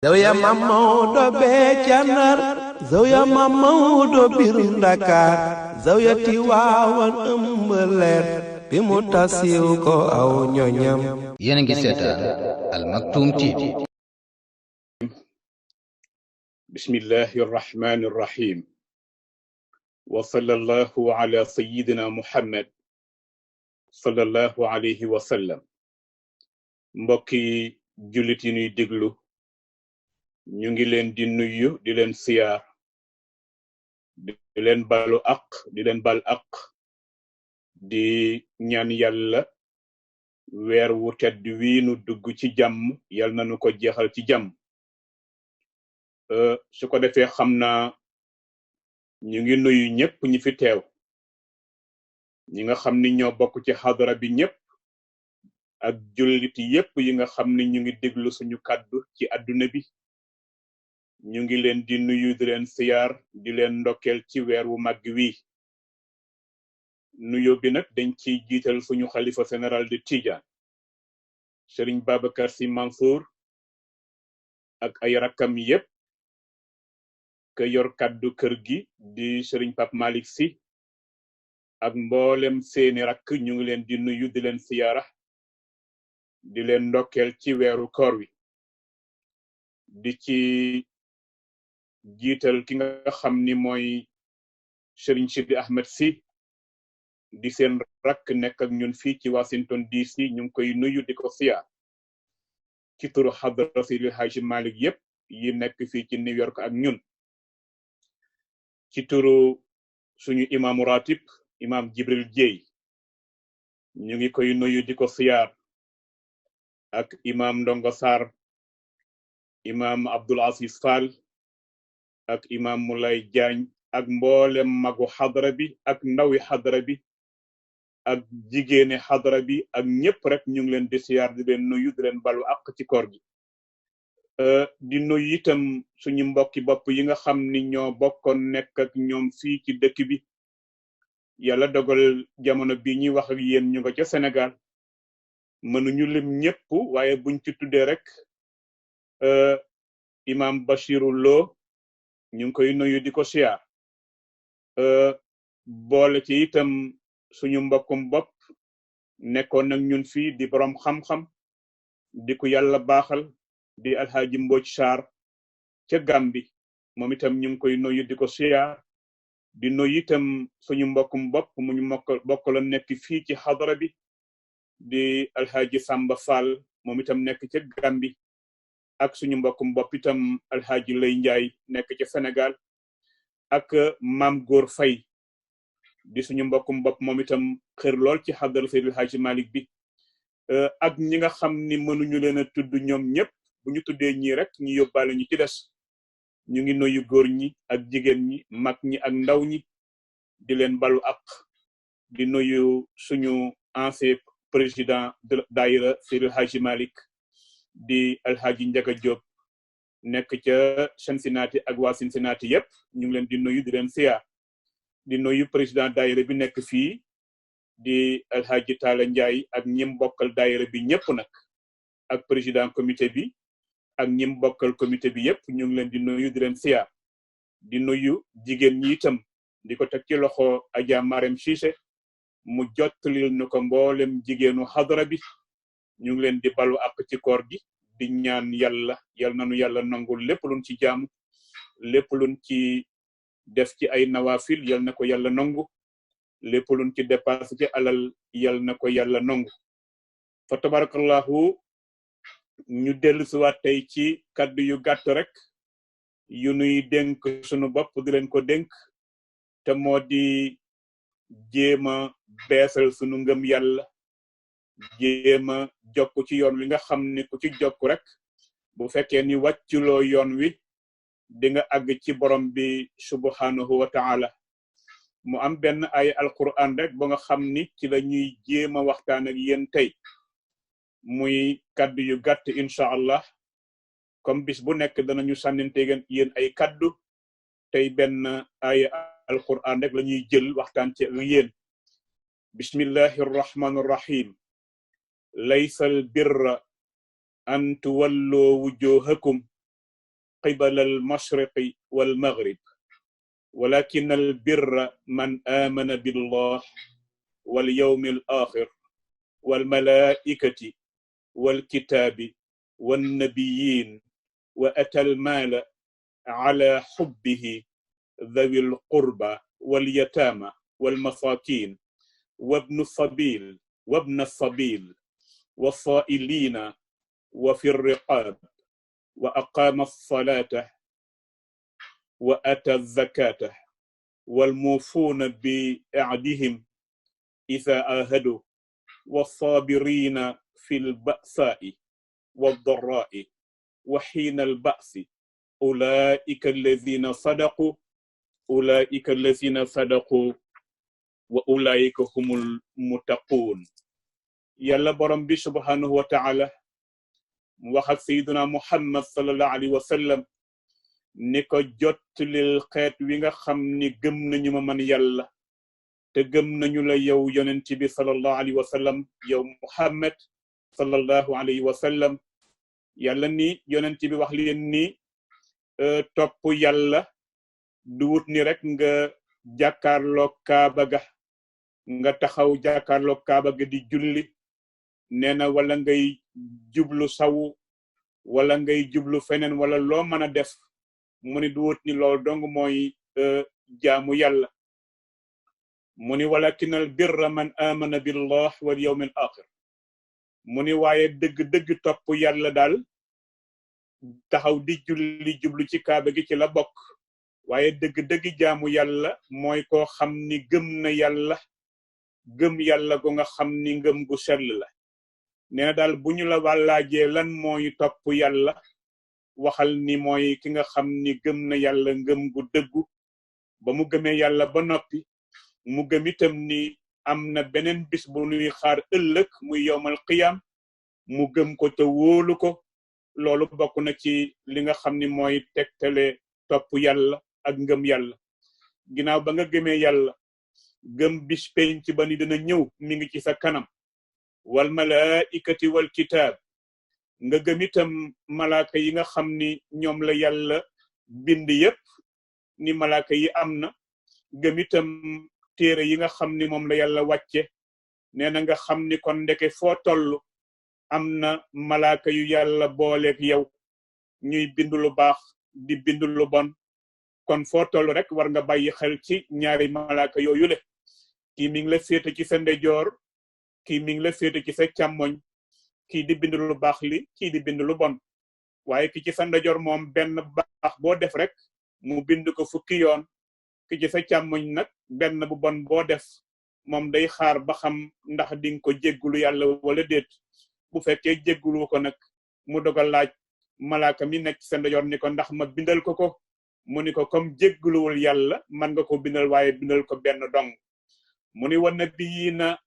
Zawiya Maam Maodo bee ca Ndar Zawiya Maam Maodo biir Ndakaar Zawiya Tiwaawan ëmb leer bi mu tasiw ko aw ñoñam. yéen a ngi seetaan Al Maktoum TV. bismillahi arrahmani arrahim wa sallallahu ala sayyidina muhammad sallallahu alayhi wa sallam. mbokki jullit yi ñuy déglu ñu ngi leen di nuyu di leen siyaar di leen balu aq di leen bal aq di ñaan yàlla weer wu tedd wi nu dugg ci jàmm yal nañu ko jeexal ci jàmm. su ko defee xam naa ñu ngi nuyu ñëpp ñi fi teew ñi nga xam ni ñoo bokk ci xadara bi ñëpp ak jullit yépp yi nga xam ni ñu ngi déglu suñu kàddu ci àdduna bi. ñu ngi leen di nuyu di leen siyaar di leen ndokkeel ci weer wu màgg wi. nuyo bi nag dañ ciy jiital suñu xalifa général de Tidiane Serigne Babacar Sy Mansour ak ay rakkam yépp ka yor kàddu kër gi di Serigne Pape Malick Sy ak mboolem seeni rakk ñu ngi leen di nuyu di leen siyaara di leen ndokkeel ci weeru koor wi. di ci jiital ki nga xam ni mooy Serigne Sidi Ahmed Sy di seen rakk nekk ak ñun fii ci Washington DC ñu ngi koy nuyu di ko siyaar ci turu xadra Seydi Hadji Malick yépp yi nekk fii ci New York ak ñun. ci turu suñu imaamu ratib imaam Jibril Dieye ñu ngi koy nuyu di ko siyaar ak imaam Ndongo Sarr imaam Abdul Aziz Fall ak imaam Moulay Diagne ak mboolem magu xadra bi ak ndawi xadra bi ak jigéeni xadra bi ak ñëpp rek ñu ngi leen di siyaar di leen nuyu di leen balu ak ci koor gi. di nuyu itam suñu mbokki bopp yi nga xam ni ñoo bokkoon nekk ak ñoom fii ci dëkk bi yàlla dogal jamono bi ñuy wax ak yéen ñu nga ca Sénégal mënuñu lim ñëpp waaye buñ ci tuddee rek imam Bachiru Lo ñu ngi koy nuyu di ko siyaar. boole ci itam suñu mbokkum bopp nekkoon nag ñun fii di borom xam-xam di ko yàlla baaxal di alxaaji Mbodj Sarr ca Gambi moom itam ñu ngi koy nuyu di ko siyaar. di nuyu itam suñu mbokkum bopp mu ñu bokkala nekk fii ci xadara bi di alxaaji Samba Fall moom itam nekk ca Gambi ak suñu mbokkum bopp itam alxaaji Lay Njaay nekk ca Sénégal ak Maam Góor Fay di suñu mbokkum bopp moom itam xër lool ci xadara Seydi Hadji Malick bi. ak ñi nga xam ni mënuñu leen a tudd ñoom ñëpp bu ñu tuddee ñii rek ñu yóbbaale ñu ci des. ñu ngi nuyu góor ñi ak jigéen ñi mag ñi ak ndaw ñi di leen balu ak di nuyu suñu ancien président de daayira Seydi Hadji Malick di alhaji Njaga Diop nekk ca Cincinnati ak waa Cincinnati yépp ñu ngi leen di nuyu di leen siyaar. di nuyu président daayira bi nekk fii di alhaji Talla Ndiaye ak ñim bokkal daayira bi ñëpp nag ak président comité bi ak ñim bokkal comité bi yépp ñu ngi leen di nuyu di leen siyaar. di nuyu jigéen ñi itam di ko teg ci loxo Adja Marème Cissé mu jottalil nu ko mboolem jigéenu xadra bi. ñu ngi leen di balu ak ci koor gi di ñaan yàlla yal nanu yàlla nangul lépp luñ ci jaamu lépp luñ ci def ci ay nawafil yal na ko yàlla nangu lépp luñ ci dépassé ci alal yal na ko yàlla nangu. fa tabarakallahu ñu dellu si waat tey ci kaddu yu gàtt rek yu nuy dénk sunu bopp di leen ko dénk te moo di jéema beesal sunu ngëm yàlla jéema jokk ci yoon wi nga xam ni ku ci jokk rek bu fekkee ni wàcculoo yoon wi di nga àgg ci borom bi subhanahu wa ta'ala. mu am benn ay alquran rek ba nga xam ni ci la ñuy jéema waxtaan ak yéen tey muy kaddu yu gàtt incha allah comme bis bu nekk danañu sànninte yéen ay kaddu tey benn ay alquran rek la ñuy jël waxtaan ci yéen. bismillahi arrahmani arrahim. laysa albirra an tuwallu wujuhakum قبل المشرق والمغرب ولكن البر من آمن بالله واليوم الآخر والملائكة والكتاب والنبيين وأتى المال على حبه ذوي القربى واليتامى والمساكين وابن السبيل والصائلين وفي الرقاب وأقام الصلاة وأتى الزكاة والموفون بعهدهم إذا عاهدوا والصابرين في البأساء والضراء وحين البأس أولئك الذين صدقوا وأولئك هم المتقون. يلا برم بي سبحانه وتعالى وخak سيدنا محمد صلى الله عليه وسلم niko jotlil xeet wi nga xam ni gëm nañu ma man yàlla te gëm nañu la yow yonent bi sallallahu alayhi wa sallam yow Muhammad sallallahu alayhi wa sallam yàlla ni yonent bi wax leen ni topp yàlla du wut ni rek nga jàkkaarloo kaaba ga nga taxaw jàkkaarloo kaaba ga di julli neena wala ngay jublu sawu wala ngay jublu feneen wala loo mën a def mu ni du wut ni lool dong mooy jaamu yàlla mu ni walakinal birra man amana billah wal yawmil akhir mu ni waaye dëgg-dëgg topp yàlla daal taxaw di julli jublu ci kaaba gi ci la bokk waaye dëgg-dëgg jaamu yàlla mooy koo xam ni gëm na yàlla gëm yàlla go nga xam ni ngëm gu sell la nee na daal bu ñu la wàllaajee lan mooy topp yàlla waxal ni mooy ki nga xam ni gëm na yàlla ngëm gu dëggu ba mu gëmee yàlla ba noppi mu gëm itam ni am na beneen bis bu nuy xaar ëllëg muy yowmal qiyam mu gëm ko te wóolu ko loolu bokk na ci li nga xam ni mooy tegtale topp yàlla ak ngëm yàlla ginnaaw ba nga gëmee yàlla gëm bis penc ba ni dina ñëw mi ngi ci sa kanam wal malaikati wal kitaab nga gëm itam malaaka yi nga xam ni ñoom la yàlla bind yépp ni malaaka yi am na gëm itam téere yi nga xam ni moom la yàlla wàcce nee na nga xam ni kon ndeke foo toll am na malaaka yu yàlla booleeg yow ñuy bind lu baax di bind lu bon kon foo toll rek war nga bàyyi xel ci ñaari malaaka yooyu le kii mi ngi la féete ci sa ndeyjoor kii mi ngi la féete ci sa càmmoñ kii di bind lu baax li kii di bind lu bon waaye ki ci sa ndeyjoor moom benn baax boo def rek mu bind ko fukki yoon ki ci sa càmmoñ nag benn bu bon boo def moom day xaar ba xam ndax dinga ko jéggulu yàlla wala déet bu fekkee jéggulu ko nag mu dogal laaj malaaka mi nekk ci sa ndeyjoor ni ko ndax ma bindal ko mu ni ko comme jégguluwul yàlla man nga ko bindal waaye bindal ko benn dong mu ni wan nabiyina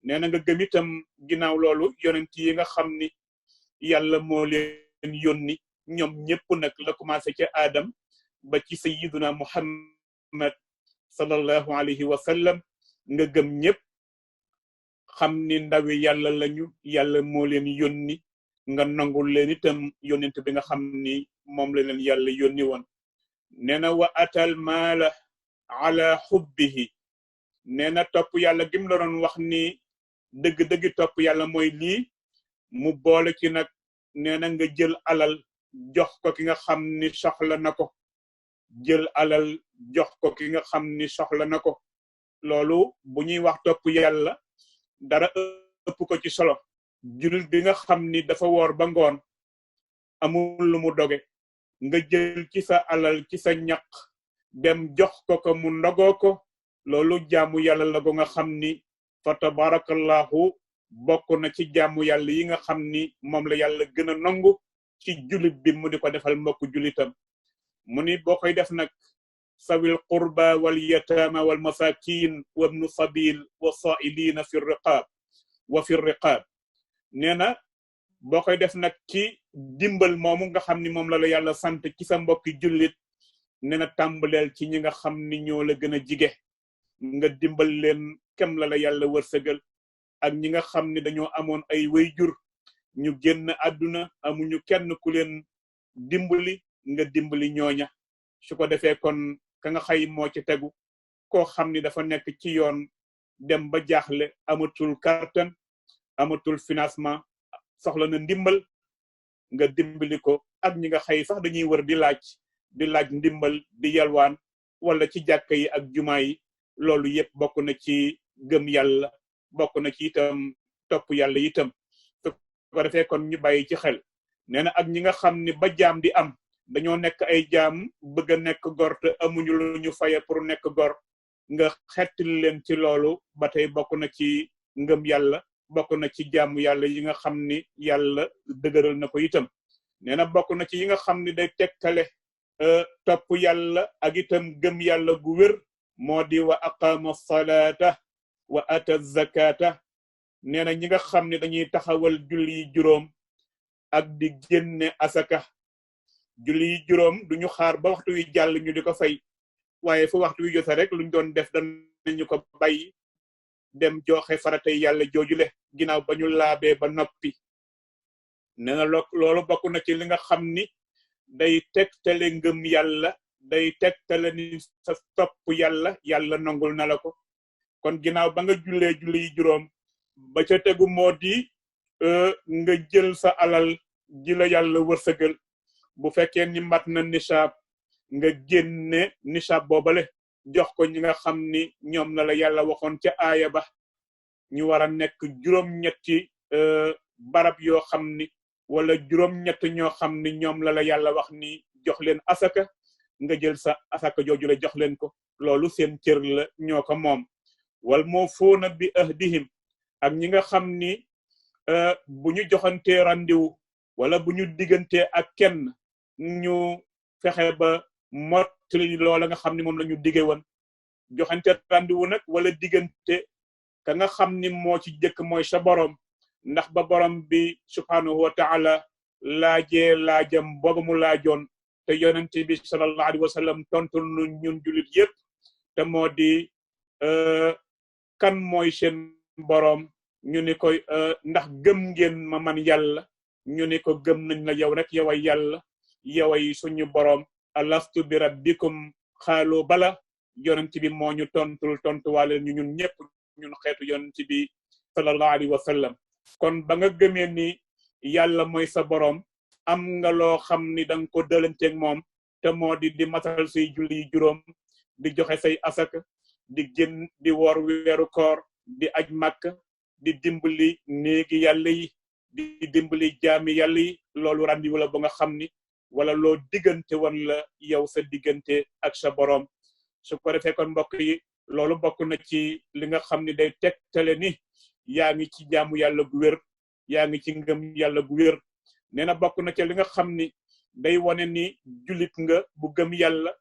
nee na nga gëm itam ginnaaw loolu yonent yi nga xam ni yàlla moo leen yónni ñoom ñëpp nag la commencé ca Adam ba ci sayyiduna Muhammad sallallahu alayhi wa sallam nga gëm ñëpp xam ni ndawi yàlla lañu yàlla moo leen yónni nga nangul leen itam yonent bi nga xam ni moom la leen yàlla yónni woon nee na wa atal maala ala xubbihi nee na topp yàlla gim la doon wax ni dëgg-dëgg topp yàlla mooy lii mu boole ci nag nee na nga jël alal jox ko ki nga xam ni soxla na ko jël alal jox ko ki nga xam ni soxla na ko loolu bu ñuy wax topp yàlla dara ëpp ko ci solo jullit bi nga xam ni dafa woor ba ngoon amul lu mu doge nga jël ci sa alal ci sa ñaq dem jox ko mu ndogoo ko loolu jaamu yàlla la go nga xam ni fa tabarakallahu bokk na ci jaamu yàlla yi nga xam ni moom la yàlla gën a nangu ci jullit bi mu di ko defal mbokk jullitam mu ni boo koy def nag sawil qurba wal yatama wal masakin wa ibnu sabil wa sailina fi riqab nee na boo koy def nag ci dimbal moomu nga xam ni moom la yàlla sant ci sa mbokki jullit nee na tàmbaleel ci ñi nga xam ni ñoo la gën a jige nga dimbal leen kem la yàlla wërsëgal ak ñi nga xam ni dañoo amoon ay wayjur ñu génn àdduna amuñu kenn ku leen dimbali nga dimbali ñooña su ko defee kon ka nga xay moo ci tegu koo xam ni dafa nekk ci yoon dem ba jaaxle amatul kartan amatul financement soxla na ndimbal nga dimbali ko ak ñi nga xay sax dañuy wër di laaj ndimbal di yalwaan wala ci jàkka yi ak jumaa yi loolu yëpp bokk na ci gëm yàlla bokk na ci itam topp yàlla itam su ko defee kon ñu bàyyi ci xel nee na ak ñi nga xam ni ba jaam di am dañoo nekk ay jaam bëgg a nekk gor te amuñu lu ñu faye pour nekk gor nga xettali leen ci loolu ba tey bokk na ci ngëm yàlla bokk na ci jaamu yàlla yi nga xam ni yàlla dëgëral na ko itam nee na bokk na ci yi nga xam ni day tegtale topp yàlla ak itam gëm yàlla gu wér moo di wa aqama salata wa ata zakata nee na ñi nga xam ne dañuy taxawal julli juróom ak di génne asaka julli juróom duñu xaar ba waxtu wi jàll ñu di ko fay waaye fu waxtu wi jota rek luñ doon def danañu ko bàyyi dem joxe faratay yàlla joojule ginnaaw ba ñu laabee ba noppi nee na loolu bokk na ci li nga xam ni day tegtale ngëm yàlla day tegtale ni sa topp yàlla nangul na la ko kon ginnaaw ba nga jullee julli juróom ba ca tegu moo di nga jël sa alal ji la yàlla wërsëgal bu fekkee ni mat na nisaab nga génne nisaab boobale jox ko ñi nga xam ni ñoom la yàlla waxoon ca aaya ba ñu war a nekk juróom-ñetti barab yoo xam ni wala juróom-ñett ñoo xam ni ñoom la yàlla wax ni jox leen asaka nga jël sa asaka jooju la jox leen ko loolu seen cër la ñoo ko moom wal moo foona bi ahdihim ak ñi nga xam ni bu ñu joxantee randiwu wala bu ñu diggantee ak kenn ñu fexe ba mottali loola nga xam ni moom la ñu dige woon joxante randiwu nag wala diggante ka nga xam ni moo ci jëkk mooy sa borom ndax ba borom bi subhanahu wa ta'ala laajee laajam booba mu laajoon te yonente bi sallallahu alayhi wa sallam tontul nu ñun julit yépp te moo di kan mooy seen borom ñu ni ko ndax gëm ngeen ma man yàlla ñu ni ko gëm nañ la yow rek yoway yàlla yoway suñu borom alastu bi rabbikum xaalu bala yonente bi moo ñu tontuwaale ñu ñun ñëpp ñun xeetu yonente bi sallallahu alayhi wa sallam kon ba nga gëmee ni yàlla mooy sa borom am nga loo xam ni danga ko dëlanteeg moom te moo di matal say julli juróom di joxe say asaka di génn di woor weeru koor di aj màkk di dimbali néegi yàlla yi di dimbali jaami yàlla yi loolu randi wala ba nga xam ni wala loo diggante woon la yow sa diggante ak sa borom su ko defee kon mbokk yi loolu bokk na ci li nga xam ni day tegtale ni yaa ngi ci jaamu yàlla gu wér yaa ngi ci ngëm yàlla gu wér nee na bokk na ci li nga xam ni day wane ni julit nga bu gëm yàlla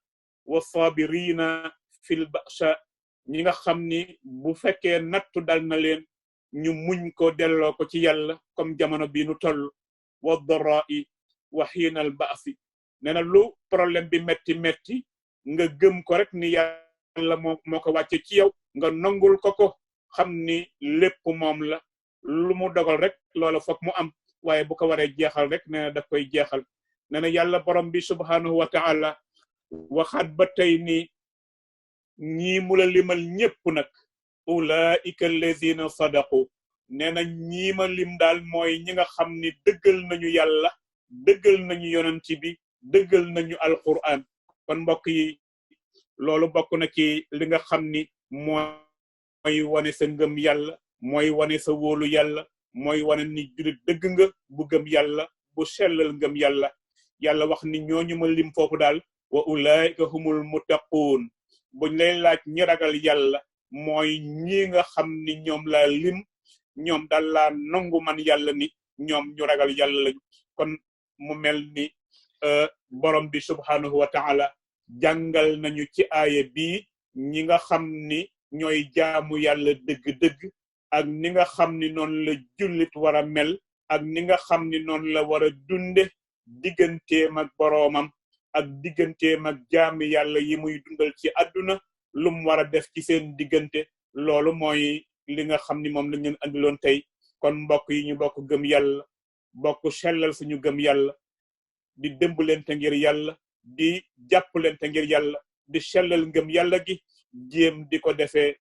wa sabirina fil ba'sa ñi nga xam ni bu fekkee nattu dal na leen ñu muñ ko delloo ko ci yàlla comme jamono bii nu toll wa dara'i wa xiinal ba'si nee na lu problème bi metti nga gëm ko rek ni yàlla moo ko wàcce ci yow nga nangul ko xam ni lépp moom la lu mu dogal rek loola foog mu am waaye bu ko waree jeexal rek nee na daf koy jeexal nee na yàlla borom bi subhanahu wa ta'ala waxaat ba tey ni ñii mu la limal ñépp nag ulaika allazina sadaqu nee na ñii ma lim daal mooy ñi nga xam ni dëggal nañu yàlla dëggal nañu yonent bi dëggal nañu alquran kon mbokk yi loolu bokk na ci li nga xam ni mooy wane sa ngëm yàlla mooy wane sa wóolu yàlla mooy wane ni julit dëgg nga bu gëm yàlla bu sellal ngëm yàlla yàlla wax ni ñooñu ma lim foofu daal wa ulaika humul muttaqun buñ lay laaj ñi ragal yàlla mooy ñi nga xam ni ñoom laa lim ñoom daal laa nangu man yàlla ni ñoom ñu ragal yàlla lañu kon mu mel ni borom bi subhanahu wa ta'ala jàngal nañu ci aaya bi ñi nga xam ni ñooy jaamu yàlla dëgg-dëgg ak ni nga xam ni noonu la jullit war a mel ak ni nga xam ni noonu la war a dunde digganteem ak boroomam ak digganteem ak jaami yàlla yi muy dundal ci àdduna lum war a def ci seen diggante loolu mooy li nga xam ni moom lañ leen andiloon tey kon mbokk yi ñu bokk gëm yàlla bokk sellal suñu gëm yàlla di démbalante ngir yàlla di jàppalante ngir yàlla di sellal ngëm yàlla gi jéem di ko defee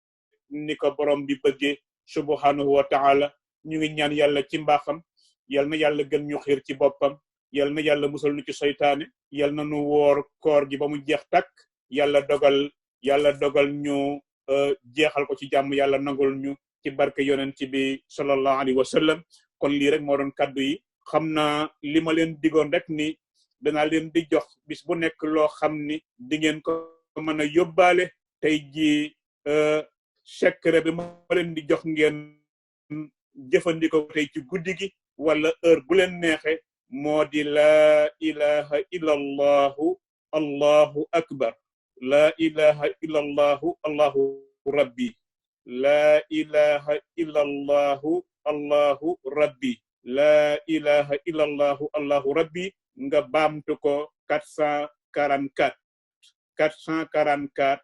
ni ko borom bi bëggee subhanahu wa ta'ala. ñu ngi ñaan yàlla ci mbaaxam yal na yàlla gën ñu xiir ci boppam yal na yàlla musal nu ci seytaane yal na nu woor koor gi ba mu jeex takk yàlla dogal ñu jeexal ko ci jàmm yàlla nangul ñu ci barke yonent bi sallallahu alayhi wa sallam. kon lii rek moo doon kaddu yi xam naa li ma leen digoon rek ni danaa leen di jox bis bu nekk loo xam ni di ngeen ko mën a yóbbaale tey ji secret bi ma leen di jox ngeen jëfandikoo tey ci guddi gi wala heure bu leen neexe moo di laa ilaha illa allahu allahu akbar laa ilaha illa allahu allahu rabbi laa ilaha illa allahu allahu rabbi laa ilaha illa allahu allahu rabbi nga baamtu ko 444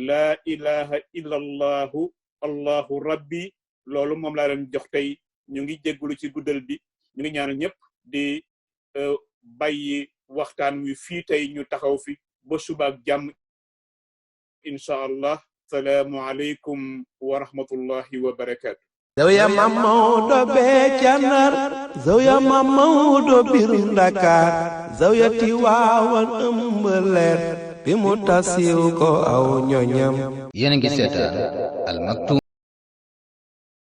laa ilaha illa allahu allahu rabbi. loolu moom laa leen jox tey ñu ngi jéggulu ci guddal bi ñu ngi ñaanal ñëpp di bàyyi waxtaan wi fii tey ñu taxaw fi ba suba ak jàmm insha allah. salaamu aleykum wa rahmatullahi wa barakatu. Zawiya Mam Maodo bee ca Ndar Zawiya Mam Maodo biir Ndakaar Zawiya Tiwaawan ëmb leer bi mu tasiw ko aw ñoñam. yéen a ngi seetaan Al Maktoum